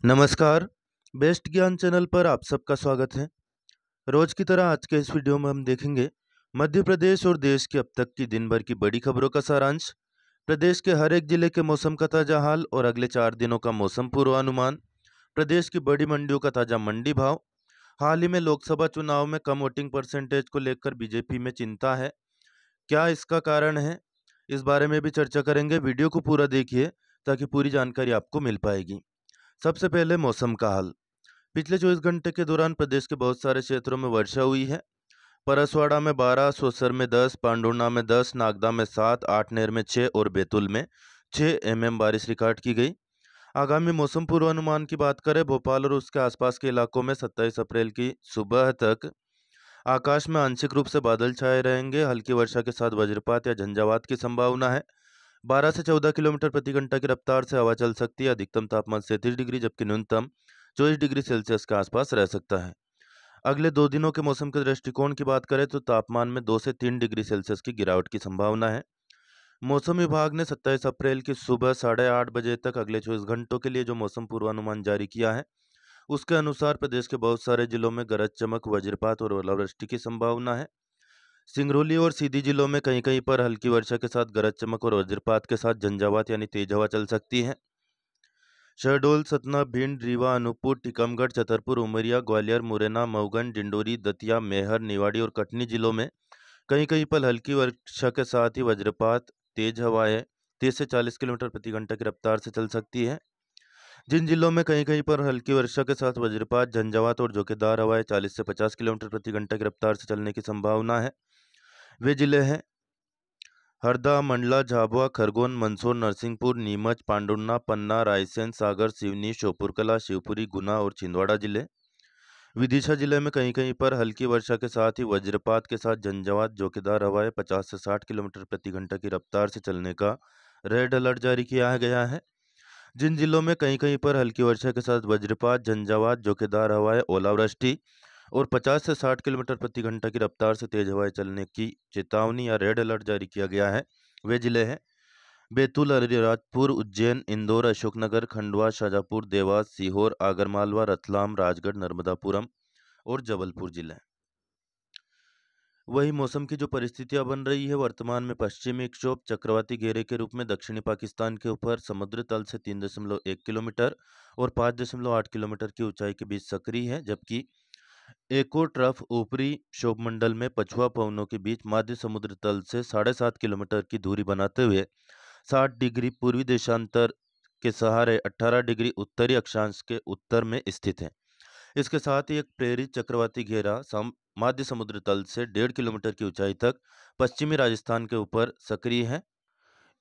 नमस्कार, बेस्ट ज्ञान चैनल पर आप सबका स्वागत है। रोज की तरह आज के इस वीडियो में हम देखेंगे मध्य प्रदेश और देश की अब तक की दिन भर की बड़ी खबरों का सारांश, प्रदेश के हर एक जिले के मौसम का ताजा हाल और अगले 4 दिनों का मौसम पूर्वानुमान, प्रदेश की बड़ी मंडियों का ताजा मंडी भाव। हाल ही में लोकसभा चुनाव में कम वोटिंग परसेंटेज को लेकर बीजेपी में चिंता है, क्या इसका कारण है? इस बारे में भी चर्चा करेंगे। वीडियो को पूरा देखिए ताकि पूरी जानकारी आपको मिल पाएगी। सबसे पहले मौसम का हाल। पिछले 24 घंटे के दौरान प्रदेश के बहुत सारे क्षेत्रों में वर्षा हुई है। परसवाड़ा में 12, सोसर में 10, पांडुर्णा में 10, नागदा में 7, आठनेर में 6 और बैतूल में 6 mm बारिश रिकॉर्ड की गई। आगामी मौसम पूर्वानुमान की बात करें, भोपाल और उसके आसपास के इलाकों में 27 अप्रैल की सुबह तक आकाश में आंशिक रूप से बादल छाए रहेंगे। हल्की वर्षा के साथ वज्रपात या झंझावात की संभावना है। 12 से 14 किलोमीटर प्रति घंटा की रफ्तार से हवा चल सकती है। अधिकतम तापमान 37 डिग्री जबकि न्यूनतम 24 डिग्री सेल्सियस के आसपास रह सकता है। अगले 2 दिनों के मौसम के दृष्टिकोण की बात करें तो तापमान में 2 से 3 डिग्री सेल्सियस की गिरावट की संभावना है। मौसम विभाग ने 27 अप्रैल की सुबह 8:30 बजे तक अगले 24 घंटों के लिए जो मौसम पूर्वानुमान जारी किया है, उसके अनुसार प्रदेश के बहुत सारे जिलों में गरज चमक, वज्रपात और ओलावृष्टि की संभावना है। सिंगरौली और सीधी जिलों में कहीं कहीं पर हल्की वर्षा के साथ गरज चमक और वज्रपात के साथ झंझावात यानी तेज हवा चल सकती है। शहडोल, सतना, भिंड, रीवा, अनूपपुर, टीकमगढ़, छतरपुर, उमरिया, ग्वालियर, मुरैना, मऊगन, डिंडोरी, दतिया, मैहर, निवाड़ी और कटनी जिलों में कहीं कहीं पर हल्की वर्षा के साथ ही वज्रपात, तेज हवाएं 30 से 40 किलोमीटर प्रति घंटा की रफ्तार से चल सकती है। जिन जिलों में कहीं कहीं पर हल्की वर्षा के साथ वज्रपात, झंझावात और झोंकेदार हवाएं 40 से 50 किलोमीटर प्रति घंटा की रफ्तार से चलने की संभावना है, वे जिले हैं हरदा, मंडला, झाबुआ, खरगोन, मंदसौर, नरसिंहपुर, नीमच, पांडुर्णा, पन्ना, रायसेन, सागर, सिवनी, श्योपुरकला, शिवपुरी, गुना और छिंदवाड़ा जिले। विदिशा जिले में कहीं कहीं पर हल्की वर्षा के साथ ही वज्रपात के साथ झंझावात, झोंकेदार हवाएं 50 से 60 किलोमीटर प्रति घंटा की रफ्तार से चलने का रेड अलर्ट जारी किया गया है। जिन जिलों में कहीं कहीं पर हल्की वर्षा के साथ वज्रपात, झंझावात, झोंकेदार हवाएं, ओलावृष्टि और 50 से 60 किलोमीटर प्रति घंटा की रफ्तार से तेज हवाएं चलने की चेतावनी या रेड अलर्ट जारी किया गया है, वे जिले हैं बैतूल, अलीराजपुर, उज्जैन, इंदौर, अशोकनगर, खंडवा, शाजापुर, देवास, सीहोर, आगरमालवा, रतलाम, राजगढ़, नर्मदापुरम और जबलपुर जिले। वही मौसम की जो परिस्थितियां बन रही है, वर्तमान में पश्चिमी विक्षोभ चक्रवाती घेरे के रूप में दक्षिणी पाकिस्तान के ऊपर समुद्र तल से 3.1 किलोमीटर और 5.8 किलोमीटर की ऊंचाई के बीच सक्रिय है, जबकि एक और ट्रफ ऊपरी क्षोभमंडल में पछुआ पवनों के बीच मध्य समुद्र तल से 7.5 किलोमीटर की दूरी बनाते हुए 60 डिग्री पूर्वी देशांतर के सहारे 18 डिग्री उत्तरी अक्षांश के उत्तर में स्थित है। इसके साथ ही एक प्रेरित चक्रवाती घेरा मध्य समुद्र तल से 1.5 किलोमीटर की ऊंचाई तक पश्चिमी राजस्थान के ऊपर सक्रिय है।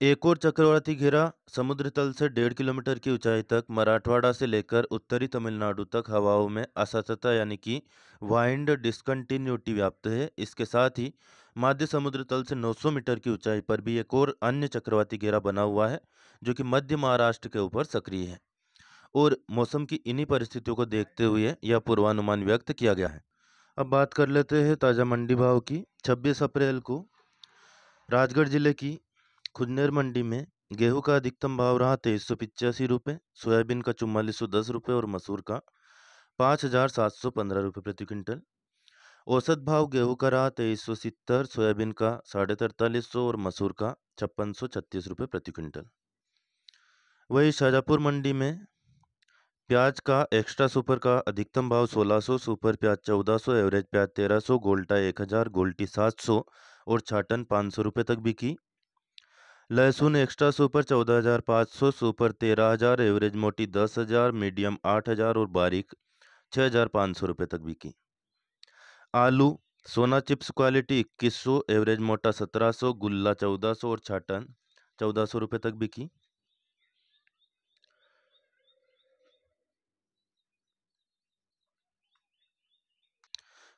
एक और चक्रवाती घेरा समुद्र तल से 1.5 किलोमीटर की ऊंचाई तक मराठवाड़ा से लेकर उत्तरी तमिलनाडु तक हवाओं में असततता यानी कि वाइंड डिस्कंटिन्यूटी व्याप्त है। इसके साथ ही मध्य समुद्र तल से 900 मीटर की ऊंचाई पर भी एक और अन्य चक्रवाती घेरा बना हुआ है, जो कि मध्य महाराष्ट्र के ऊपर सक्रिय है। और मौसम की इन्हीं परिस्थितियों को देखते हुए यह पूर्वानुमान व्यक्त किया गया है। अब बात कर लेते हैं ताज़ा मंडी भाव की। 26 अप्रैल को राजगढ़ जिले की खुजनेर मंडी में गेहूं का अधिकतम भाव रहा 2385 रुपये, सोयाबीन का 4410 रुपये और मसूर का 5715 रुपये प्रति क्विंटल। औसत भाव गेहूं का रहा 2370, सोयाबीन का 4350 और मसूर का 5636 रुपये प्रति क्विंटल। वही शाजापुर मंडी में प्याज का एक्स्ट्रा सुपर का अधिकतम भाव 1600, सुपर प्याज 1400, एवरेज प्याज 1300, गोल्टा 1000, गोल्टी 700 और छाटन 500 रुपये तक बिकी। लहसुन एक्स्ट्रा सुपर 14,500, सुपर 13,000, एवरेज मोटी 10,000, मीडियम 8,000 और बारीक 6,500 रुपये तक बिकी। आलू सोना चिप्स क्वालिटी 2100, एवरेज मोटा 1700, गुल्ला 1400 और छाटन 1400 रुपये तक बिकी।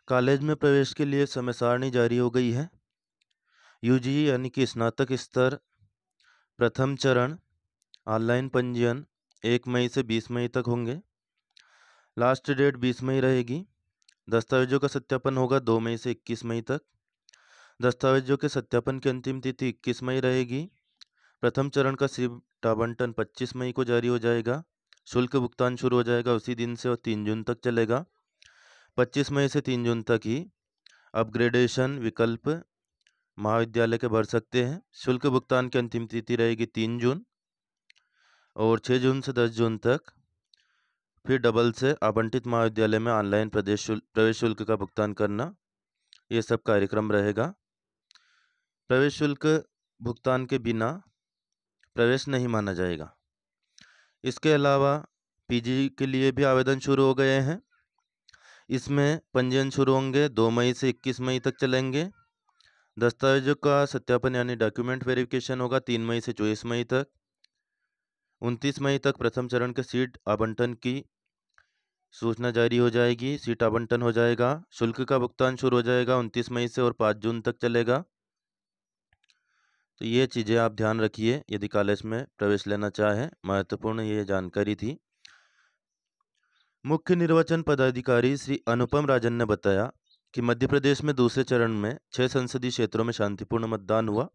कॉलेज में प्रवेश के लिए समय सारणी जारी हो गई है। यूजी यानी कि स्नातक स्तर प्रथम चरण ऑनलाइन पंजीयन 1 मई से 20 मई तक होंगे। लास्ट डेट 20 मई रहेगी। दस्तावेजों का सत्यापन होगा 2 मई से 21 मई तक। दस्तावेजों के सत्यापन की अंतिम तिथि 21 मई रहेगी। प्रथम चरण का सिर्फ आवंटन 25 मई को जारी हो जाएगा। शुल्क भुगतान शुरू हो जाएगा उसी दिन से और 3 जून तक चलेगा। 25 मई से 3 जून तक ही अपग्रेडेशन विकल्प महाविद्यालय के भर सकते हैं। शुल्क भुगतान की अंतिम तिथि रहेगी 3 जून और 6 जून से 10 जून तक फिर डबल से आवंटित महाविद्यालय में ऑनलाइन प्रवेश शुल्क का भुगतान करना, ये सब कार्यक्रम रहेगा। प्रवेश शुल्क भुगतान के बिना प्रवेश नहीं माना जाएगा। इसके अलावा पीजी के लिए भी आवेदन शुरू हो गए हैं। इसमें पंजीयन शुरू होंगे 2 मई से 21 मई तक चलेंगे। दस्तावेजों का सत्यापन यानी डॉक्यूमेंट वेरिफिकेशन होगा 3 मई से 24 मई तक। 29 मई तक प्रथम चरण के सीट आवंटन की सूचना जारी हो जाएगी, सीट आवंटन हो जाएगा। शुल्क का भुगतान शुरू हो जाएगा 29 मई से और 5 जून तक चलेगा। तो ये चीज़ें आप ध्यान रखिए यदि कॉलेज में प्रवेश लेना चाहें, महत्वपूर्ण ये जानकारी थी। मुख्य निर्वाचन पदाधिकारी श्री अनुपम राजन ने बताया कि मध्य प्रदेश में दूसरे चरण में 6 संसदीय क्षेत्रों में शांतिपूर्ण मतदान हुआ।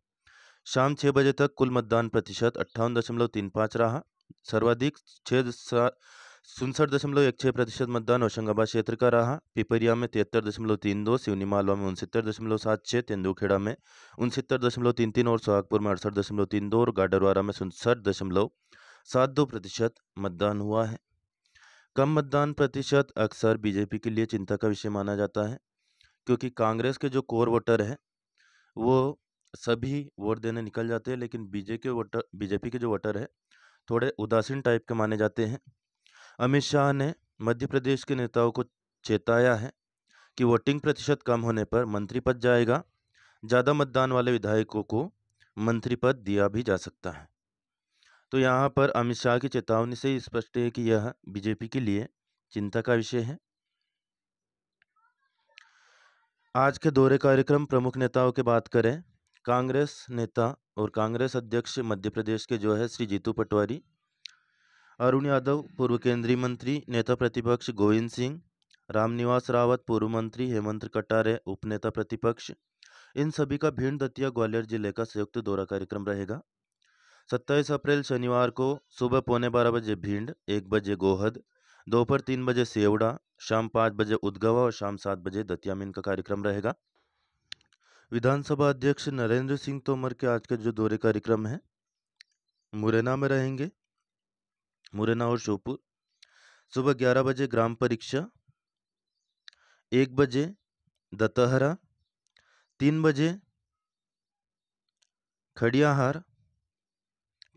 शाम 6 बजे तक कुल मतदान प्रतिशत 58.35 रहा। सर्वाधिक 67.16% मतदान होशंगाबाद क्षेत्र का रहा। पिपरिया में 73.32, सिवनी मालवा में 69.76, तेंदुखेड़ा में 69.33 और सोहागपुर में 68.32 और गाडरवारा में 67.72% मतदान हुआ है। कम मतदान प्रतिशत अक्सर बीजेपी के लिए चिंता का विषय माना जाता है, क्योंकि कांग्रेस के जो कोर वोटर हैं वो सभी वोट देने निकल जाते हैं, लेकिन बीजेपी के जो वोटर है थोड़े उदासीन टाइप के माने जाते हैं। अमित शाह ने मध्य प्रदेश के नेताओं को चेताया है कि वोटिंग प्रतिशत कम होने पर मंत्री पद जाएगा। ज़्यादा मतदान वाले विधायकों को मंत्री पद दिया भी जा सकता है। तो यहाँ पर अमित शाह की चेतावनी से ही स्पष्ट है कि यह बीजेपी के लिए चिंता का विषय है। आज के दौरे कार्यक्रम प्रमुख नेताओं की बात करें, कांग्रेस नेता और कांग्रेस अध्यक्ष मध्य प्रदेश के जो है श्री जीतू पटवारी, अरुण यादव पूर्व केंद्रीय मंत्री, नेता प्रतिपक्ष गोविंद सिंह, रामनिवास रावत पूर्व मंत्री, हेमंत कटारे उपनेता प्रतिपक्ष, इन सभी का भिंड, दतिया, ग्वालियर जिले का संयुक्त दौरा कार्यक्रम रहेगा। 27 अप्रैल शनिवार को सुबह 11:15 बजे भिंड, 1 बजे गोहद, दोपहर 3 बजे सेवड़ा, शाम 5 बजे उदगवा और शाम 7 बजे दतिया में इनका कार्यक्रम रहेगा। विधानसभा अध्यक्ष नरेंद्र सिंह तोमर के आज के जो दौरे कार्यक्रम है, मुरैना में रहेंगे। मुरैना और श्योपुर, सुबह 11 बजे ग्राम परीक्षा, 1 बजे दतहरा, 3 बजे खड़ियाहार,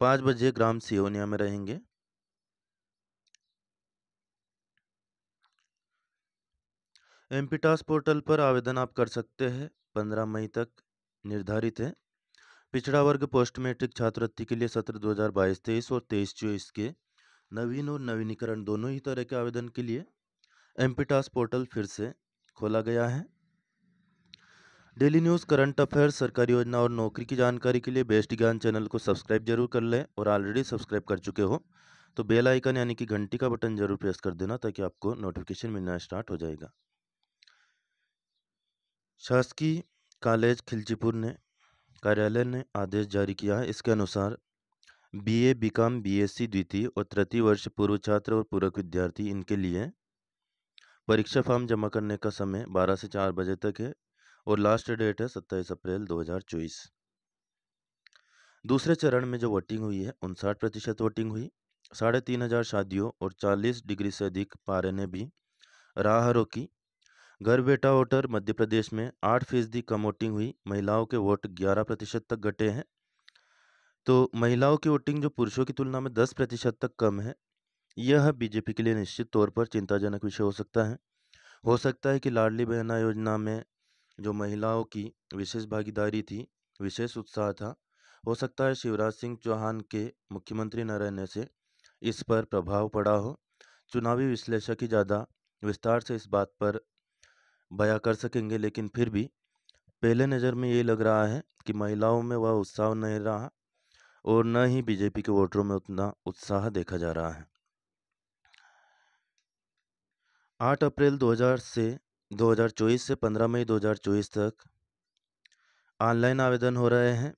5 बजे ग्राम सियोनिया में रहेंगे। एमपीटास पोर्टल पर आवेदन आप कर सकते हैं, 15 मई तक निर्धारित है। पिछड़ा वर्ग पोस्ट मैट्रिक छात्रवृत्ति के लिए सत्र 2022-23 और 23-24 के नवीन और नवीनीकरण दोनों ही तरह के आवेदन के लिए एमपीटास पोर्टल फिर से खोला गया है। डेली न्यूज़, करंट अफेयर्स, सरकारी योजना और नौकरी की जानकारी के लिए बेस्ट ज्ञान चैनल को सब्सक्राइब जरूर कर लें और ऑलरेडी सब्सक्राइब कर चुके हो तो बेल आइकन यानी कि घंटी का बटन जरूर प्रेस कर देना, ताकि आपको नोटिफिकेशन मिलना स्टार्ट हो जाएगा। शासकीय कॉलेज खिलचीपुर ने कार्यालय ने आदेश जारी किया है। इसके अनुसार बीए, बीकॉम, बीएससी द्वितीय और तृतीय वर्ष पूर्व छात्र और पूरक विद्यार्थी, इनके लिए परीक्षा फॉर्म जमा करने का समय 12 से 4 बजे तक है और लास्ट डेट है 27 अप्रैल 2024। दूसरे चरण में जो वोटिंग हुई है 59% वोटिंग हुई। 3500 शादियों और 40 डिग्री से अधिक पारे ने भी राह रोकी। घर बैठा वोटर मध्य प्रदेश में 8% कम वोटिंग हुई। महिलाओं के वोट 11% तक घटे हैं। तो महिलाओं की वोटिंग जो पुरुषों की तुलना में 10% तक कम है, यह बीजेपी के लिए निश्चित तौर पर चिंताजनक विषय हो सकता है। हो सकता है कि लाडली बहना योजना में जो महिलाओं की विशेष भागीदारी थी, विशेष उत्साह था, हो सकता है शिवराज सिंह चौहान के मुख्यमंत्री न रहने से इस पर प्रभाव पड़ा हो। चुनावी विश्लेषक ही ज़्यादा विस्तार से इस बात पर बयां कर सकेंगे, लेकिन फिर भी पहले नज़र में ये लग रहा है कि महिलाओं में वह उत्साह नहीं रहा और न ही बीजेपी के वोटरों में उतना उत्साह देखा जा रहा है। 8 अप्रैल 2024 से 15 मई 2024 तक ऑनलाइन आवेदन हो रहे हैं।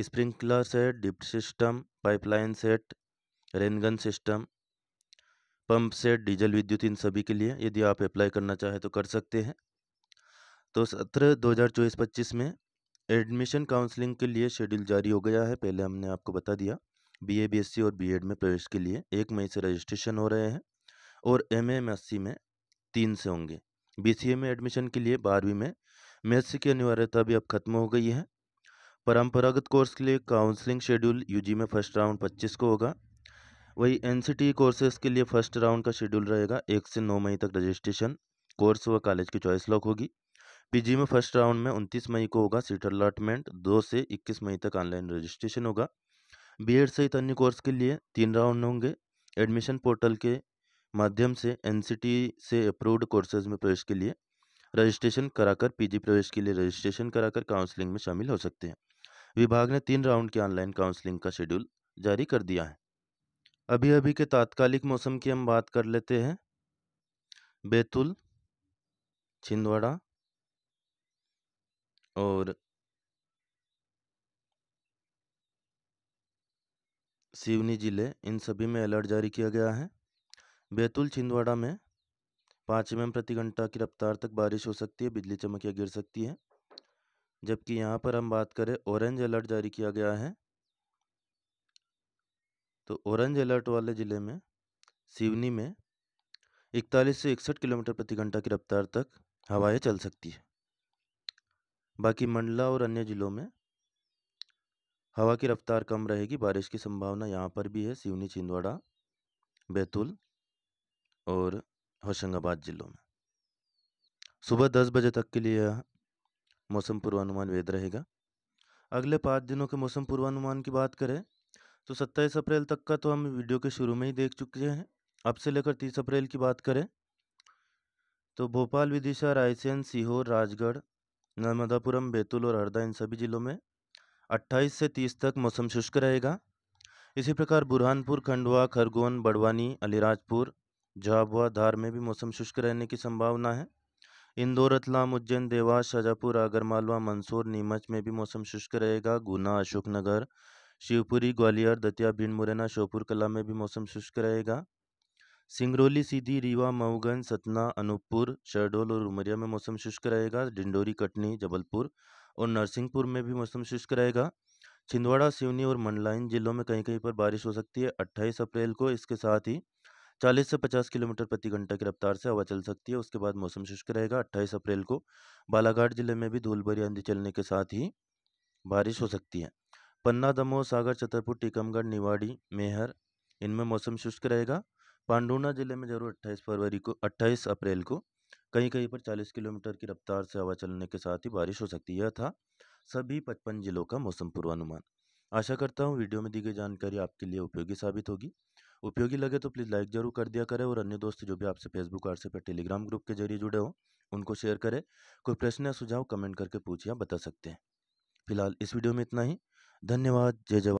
स्प्रिंकलर सेट, डिप्ट system, pipeline set, rain gun system, pump set, diesel, विद्युत, इन सभी के लिए यदि आप अप्लाई करना चाहें तो कर सकते हैं। तो सत्र 2024-25 में एडमिशन काउंसलिंग के लिए शेड्यूल जारी हो गया है। पहले हमने आपको बता दिया, बीए, बीएससी और बीएड में प्रवेश के लिए 1 मई से रजिस्ट्रेशन हो रहे हैं और एमए, एमएससी में 3 से होंगे। बीसीए में एडमिशन के लिए 12वीं में मैथ्स की अनिवार्यता भी अब खत्म हो गई है। परंपरागत कोर्स के लिए काउंसलिंग शेड्यूल यूजी में फर्स्ट राउंड 25 को होगा। वही एनसीटी कोर्सेज के लिए फर्स्ट राउंड का शेड्यूल रहेगा। 1 से 9 मई तक रजिस्ट्रेशन, कोर्स व कॉलेज की चॉइस लॉक होगी। पीजी में फर्स्ट राउंड में 29 मई को होगा सीट अलॉटमेंट। 2 से 21 मई तक ऑनलाइन रजिस्ट्रेशन होगा। बीएड सहित अन्य कोर्स के लिए 3 राउंड होंगे। एडमिशन पोर्टल के माध्यम से एनसीटी से अप्रूव्ड कोर्सेज में प्रवेश के लिए रजिस्ट्रेशन कराकर पीजी प्रवेश के लिए रजिस्ट्रेशन कराकर काउंसलिंग में शामिल हो सकते हैं। विभाग ने 3 राउंड की ऑनलाइन काउंसलिंग का शेड्यूल जारी कर दिया है। अभी के तात्कालिक मौसम की हम बात कर लेते हैं। बैतूल, छिंदवाड़ा और सिवनी जिले, इन सभी में अलर्ट जारी किया गया है। बैतूल, छिंदवाड़ा में 5 mm प्रति घंटा की रफ्तार तक बारिश हो सकती है, बिजली चमक या गिर सकती है। जबकि यहाँ पर हम बात करें, ऑरेंज अलर्ट जारी किया गया है। तो ऑरेंज अलर्ट वाले जिले में सिवनी में 41 से 61 किलोमीटर प्रति घंटा की रफ्तार तक हवाएं चल सकती है। बाकी मंडला और अन्य जिलों में हवा की रफ्तार कम रहेगी। बारिश की संभावना यहाँ पर भी है, सिवनी, छिंदवाड़ा, बैतूल और होशंगाबाद जिलों में। सुबह 10 बजे तक के लिए यह मौसम पूर्वानुमान वैध रहेगा। अगले 5 दिनों के मौसम पूर्वानुमान की बात करें तो 27 अप्रैल तक का तो हम वीडियो के शुरू में ही देख चुके हैं। अब से लेकर 30 अप्रैल की बात करें तो भोपाल, विदिशा, रायसेन, सीहोर, राजगढ़, नर्मदापुरम, बैतूल और हरदा, इन सभी जिलों में 28 से 30 तक मौसम शुष्क रहेगा। इसी प्रकार बुरहानपुर, खंडवा, खरगोन, बड़वानी, अलीराजपुर, झाबुआ, धार में भी मौसम शुष्क रहने की संभावना है। इंदौर, रतलाम, उज्जैन, देवास, शाजापुर, आगरमालवा, मंदसौर, नीमच में भी मौसम शुष्क रहेगा। गुना, अशोकनगर, शिवपुरी, ग्वालियर, दतिया, भिंड, मुरैना, श्योपुर कला में भी मौसम शुष्क रहेगा। सिंगरौली, सीधी, रीवा, मऊगंज, सतना, अनूपपुर, शहडोल और उमरिया में मौसम शुष्क रहेगा। डिंडोरी, कटनी, जबलपुर और नरसिंहपुर में भी मौसम शुष्क रहेगा। छिंदवाड़ा, सिवनी और मंडला, इन जिलों में कहीं कहीं पर बारिश हो सकती है 28 अप्रैल को। इसके साथ ही 40 से 50 किलोमीटर प्रति घंटा की रफ्तार से हवा चल सकती है। उसके बाद मौसम शुष्क रहेगा। 28 अप्रैल को बालाघाट जिले में भी धूल भरी आंधी चलने के साथ ही बारिश हो सकती है। पन्ना, दमोह, सागर, छतरपुर, टीकमगढ़, निवाड़ी, मेहर, इनमें मौसम शुष्क रहेगा। पांडुना जिले में जरूर 28 अप्रैल को कहीं कहीं पर 40 किलोमीटर की रफ्तार से हवा चलने के साथ ही बारिश हो सकती है। यह था सभी 55 जिलों का मौसम पूर्वानुमान। आशा करता हूँ वीडियो में दी गई जानकारी आपके लिए उपयोगी साबित होगी। उपयोगी लगे तो प्लीज़ लाइक जरूर कर दिया करें और अन्य दोस्त जो भी आपसे फेसबुक, व्हाट्सएप या टेलीग्राम ग्रुप के जरिए जुड़े हो उनको शेयर करें। कोई प्रश्न या सुझाव कमेंट करके पूछिए, बता सकते हैं। फिलहाल इस वीडियो में इतना ही। धन्यवाद। जय जवान।